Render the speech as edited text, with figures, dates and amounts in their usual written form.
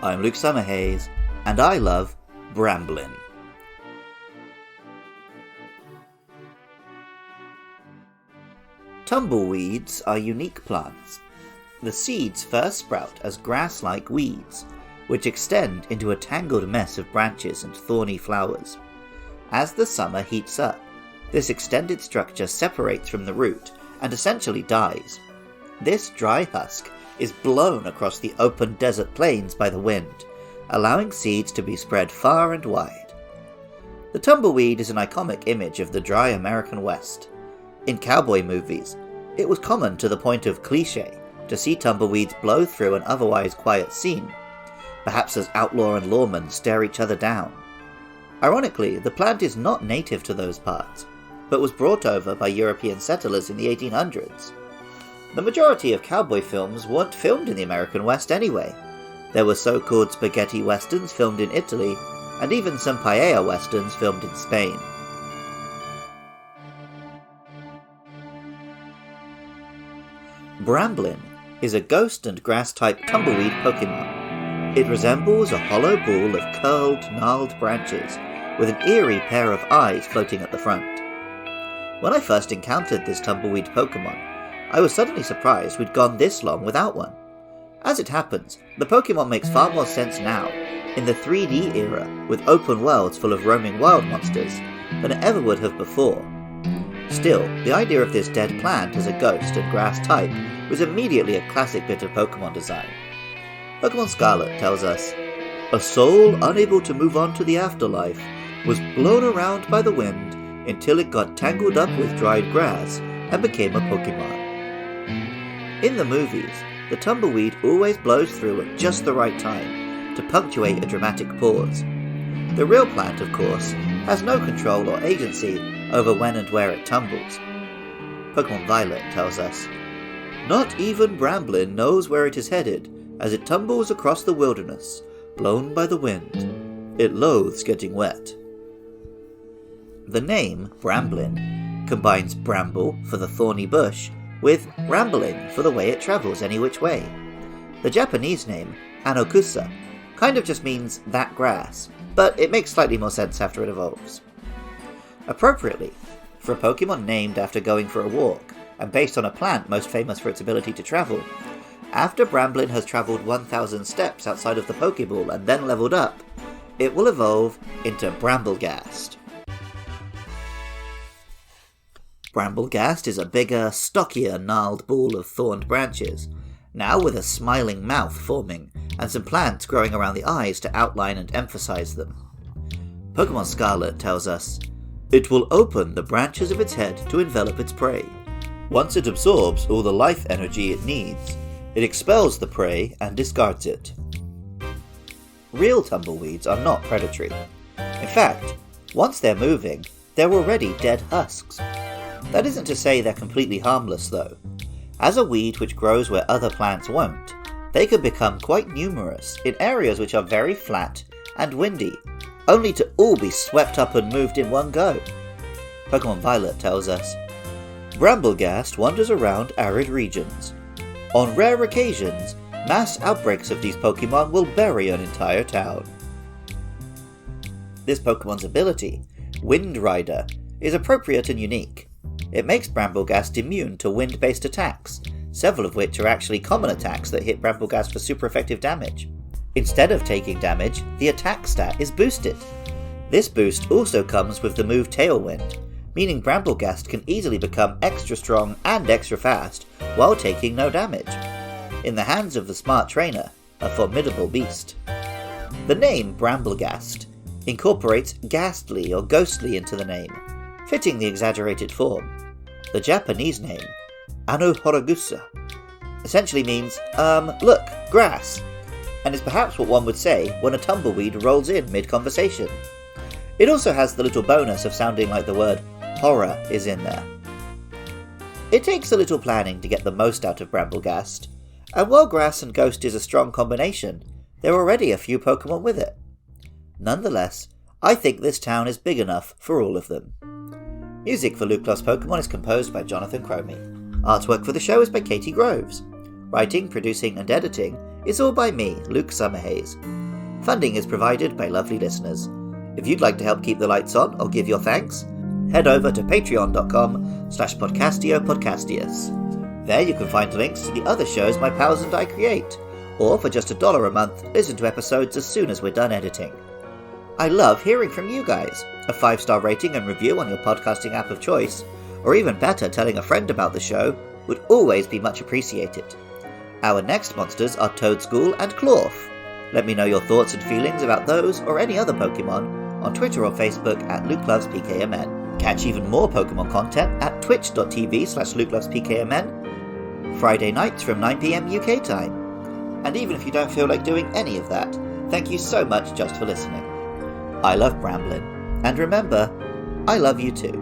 I'm Luke Summerhays, and I love Bramblin. Tumbleweeds are unique plants. The seeds first sprout as grass-like weeds, which extend into a tangled mess of branches and thorny flowers. As the summer heats up, this extended structure separates from the root and essentially dies. This dry husk is blown across the open desert plains by the wind, allowing seeds to be spread far and wide. The tumbleweed is an iconic image of the dry American West. In cowboy movies, it was common to the point of cliche to see tumbleweeds blow through an otherwise quiet scene, perhaps as outlaw and lawman stare each other down. Ironically, the plant is not native to those parts, but was brought over by European settlers in the 1800s. The majority of cowboy films weren't filmed in the American West anyway. There were so-called spaghetti westerns filmed in Italy, and even some paella westerns filmed in Spain. Bramblin is a ghost and grass-type tumbleweed Pokémon. It resembles a hollow ball of curled, gnarled branches with an eerie pair of eyes floating at the front. When I first encountered this tumbleweed Pokémon, I was suddenly surprised we'd gone this long without one. As it happens, the Pokémon makes far more sense now, in the 3D era with open worlds full of roaming wild monsters, than it ever would have before. Still, the idea of this dead plant as a ghost and grass type was immediately a classic bit of Pokémon design. Pokemon Scarlet tells us, "A soul unable to move on to the afterlife was blown around by the wind until it got tangled up with dried grass and became a Pokemon." In the movies, the tumbleweed always blows through at just the right time to punctuate a dramatic pause. The real plant, of course, has no control or agency over when and where it tumbles. Pokemon Violet tells us, "Not even Bramblin knows where it is headed as it tumbles across the wilderness, blown by the wind. It loathes getting wet." The name, Bramblin, combines bramble for the thorny bush with rambling for the way it travels any which way. The Japanese name, Anokusa, kind of just means that grass, but it makes slightly more sense after it evolves. Appropriately, for a Pokemon named after going for a walk, and based on a plant most famous for its ability to travel, after Bramblin has travelled 1,000 steps outside of the Pokeball and then leveled up, it will evolve into Brambleghast. Brambleghast is a bigger, stockier, gnarled ball of thorned branches, now with a smiling mouth forming and some plants growing around the eyes to outline and emphasize them. Pokemon Scarlet tells us, "It will open the branches of its head to envelop its prey. Once it absorbs all the life energy it needs, it expels the prey and discards it." Real tumbleweeds are not predatory. In fact, once they're moving, they're already dead husks. That isn't to say they're completely harmless though. As a weed which grows where other plants won't, they can become quite numerous in areas which are very flat and windy, only to all be swept up and moved in one go. Pokemon Violet tells us, "Brambleghast wanders around arid regions. On rare occasions, mass outbreaks of these Pokemon will bury an entire town." This Pokemon's ability, Wind Rider, is appropriate and unique. It makes Brambleghast immune to wind-based attacks, several of which are actually common attacks that hit Brambleghast for super effective damage. Instead of taking damage, the attack stat is boosted. This boost also comes with the move Tailwind, meaning Brambleghast can easily become extra strong and extra fast while taking no damage. In the hands of the smart trainer, a formidable beast. The name Brambleghast incorporates ghastly or ghostly into the name, fitting the exaggerated form. The Japanese name, Anohoragusa, essentially means, look, grass, and is perhaps what one would say when a tumbleweed rolls in mid-conversation. It also has the little bonus of sounding like the word horror is in there. It takes a little planning to get the most out of Brambleghast, and while grass and ghost is a strong combination, there are already a few Pokemon with it. Nonetheless, I think this town is big enough for all of them. Music for Luke Loves Pokemon is composed by Jonathan Cromie. Artwork for the show is by Katie Groves. Writing, producing and editing is all by me, Luke Summerhays. Funding is provided by lovely listeners. If you'd like to help keep the lights on or give your thanks, head over to patreon.com/podcastiopodcastius. There you can find links to the other shows my pals and I create, or for just $1 a month, listen to episodes as soon as we're done editing. I love hearing from you guys. A 5-star rating and review on your podcasting app of choice, or even better, telling a friend about the show, would always be much appreciated. Our next monsters are Toadschool and Clawf. Let me know your thoughts and feelings about those or any other Pokemon on Twitter or Facebook at LukeLovesPKMN. Catch even more Pokemon content at twitch.tv/LukeLovesPKMN, Friday nights from 9 PM UK time. And even if you don't feel like doing any of that, thank you so much just for listening. I love Bramblin, and remember, I love you too.